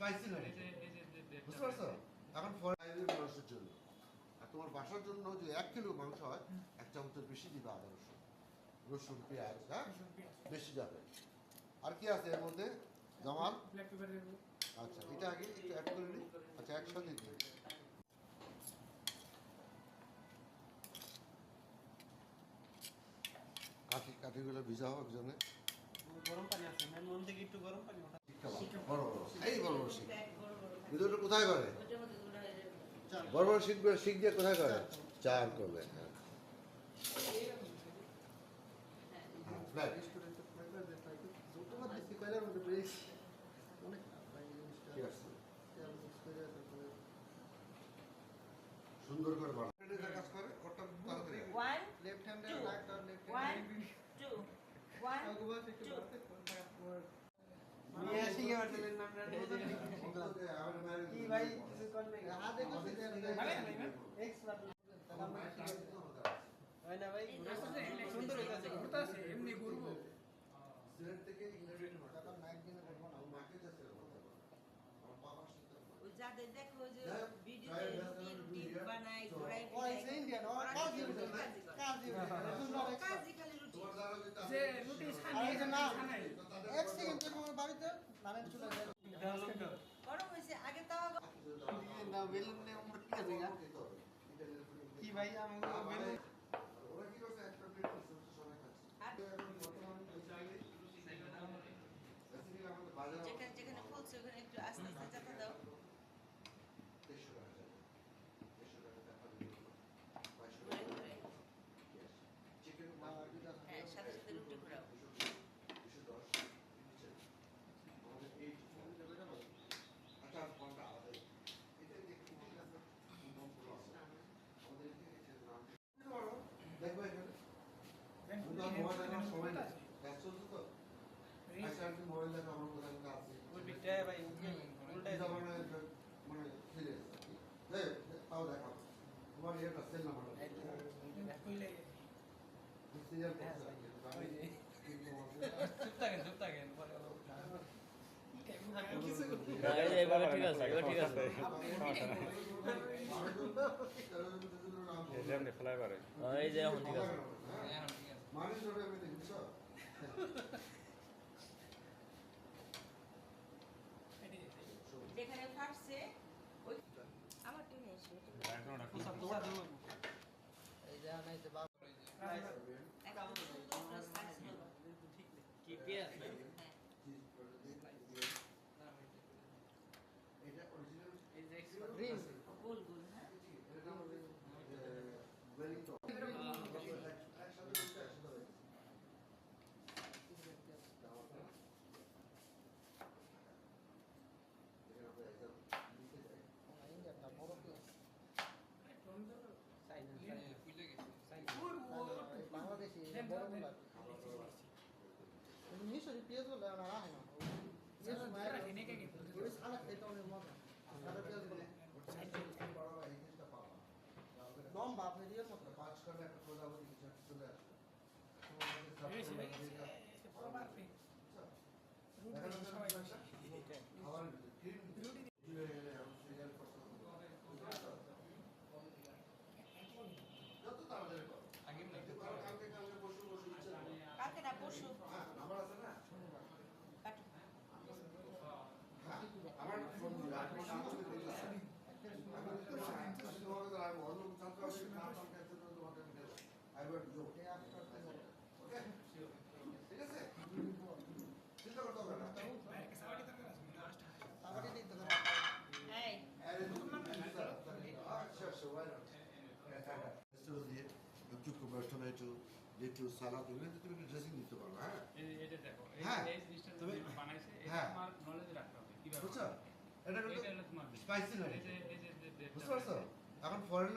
Spicy লাগে, বুঝতে পারছো? এখন ফরেনের মানুষের জন্য আর তোমার বাসার জন্য যে 1 কিলো মাংস হয় 1 চামচের বেশি দিবে আদা রসুন, রসুন পেঁয়াজ, হ্যাঁ বেশি যাবে। আর কি আছে এর মধ্যে জামাল? ব্ল্যাক পেপার দেবো। আচ্ছা এটা আগে একটু অ্যাড করে নিই। আচ্ছা একসাথে দিই। কাঠিগুলো ভিজাও একজনে। গরম পানি আছে না, মন থেকে একটু গরম পানি ওঠা। বড় বড় এই বড় বড় শিক ভিডিওটা কোথায় করে? বড় বড় শিক দিয়ে কোথায় করে? চার করবে। হ্যাঁ সুন্দর করে কাজ করে ওটা তাড়াতাড়ি। লেফট হ্যান্ডে রাইট আর লেফট নিয়ে আসি কে বললেন নামটা কি ভাই কিছু করলে হাতে কিছু দেন এক্স হয় না ভাই সুন্দর হইতাছে ঘুরতাছে এমনি ঘুরবো সিলেট থেকে ইংল্যান্ডে টাকা নাইট দিনে করব না মাকে যাচ্ছে ওই যাদের দেখো যে ভিডিওতে রুটি বানায় ঘোরাই ও ইজ ইন্ডিয়ান ও কাজী খালি রুটি যে রুটি ছানিয়ে যে না এক সেকেন্ড তোমার বাড়িতে নামেন চলে যায় গরম হইছে আগে তাও না বেলুন নে উমর কি আছে কি ভাই আমি বেলুন ওরা কি করছে একটা প্লেট সবাই খাচ্ছে যেখানে যেখানে ফুলছে ওখানে একটু আস্তে আস্তে চাপা দাও। 150 টাকা যাবে, 150 টাকা ঘুরে ঘুরে চিকেন হ্যাঁ সাথে সাথে রুটি ঘোরাও। 210 আমাদের 8 আচ্ছা কোনটা আলাদা এটা দেখতে ঠিক আছে কম পুরো আছে আমাদের এখানে নাম দেখো এখানে মোবাইল সময় না ব্যস্ত তো আচ্ছা আমি মোবাইল দেখো আমার কোথায় আছে ওই বিটটা ভাই উল্টাই দাও মানে ফিরে এই তাও দেখাও তোমার এটা সেল নাম্বার কইলে সিরিয়াল চুপ থাকেন পরে এবার ঠিক আছে, এবার ঠিক আছে। এমনি ফ্লাই করে এই যে এখন ঠিক আছে। মানুষ ধরে আমি দেখছো যেখানে ফাটছে ওই আমার টিমে এসে এই যা নাই তো বাপ কি পেঁয়াজ না? এটা অরিজিনাল এই যে গ্রিন গোল গোল হ্যাঁ এটা ওয়েলিংটন একসাথে বাংলাদেশি মিশরি পেঁয়াজ বলে না রাখে না সারা খেতে অনেক মজা সারা পেঁয়াজ বলে লম্বা আপনি দিয়ে মতো 5 কাটা একটা প্রজাপতি কিছু একটা চলে আসে যত তাড়াতাড়ি করো আগে কালকে বসে বসে ইচ্ছা কালকে না পরশু হ্যাঁ নাম্বার আছে না কাটো হ্যাঁ আমার ফোন দিলে আপনি সামনে দেখতেছেন আমি তোমাকে তো আর অন্য ছাত্র আছে না আমাকে একজন তোমাকে আমি দেব আই ওয়ান্ট ইউ ওকে ঠিক আছে চিন্তা করতে হবে না সাবাটি দিতে হবে এই আচ্ছা সবাই একটু টমেটো লেটুস সালাদ এগুলো তুমি একটু ড্রেসিং দিতে পারো হ্যাঁ এটা দেখো হ্যাঁ, এই জিনিসটা তুমি- তুমি বানাইছে হ্যাঁ। এটা আমার নলেজে রাখতে হবে কিভাবে বুঝছো এটা এটা হলো তোমার স্পাইসি লাগে, এই যে বুঝতে পারছো? এখন ফরেন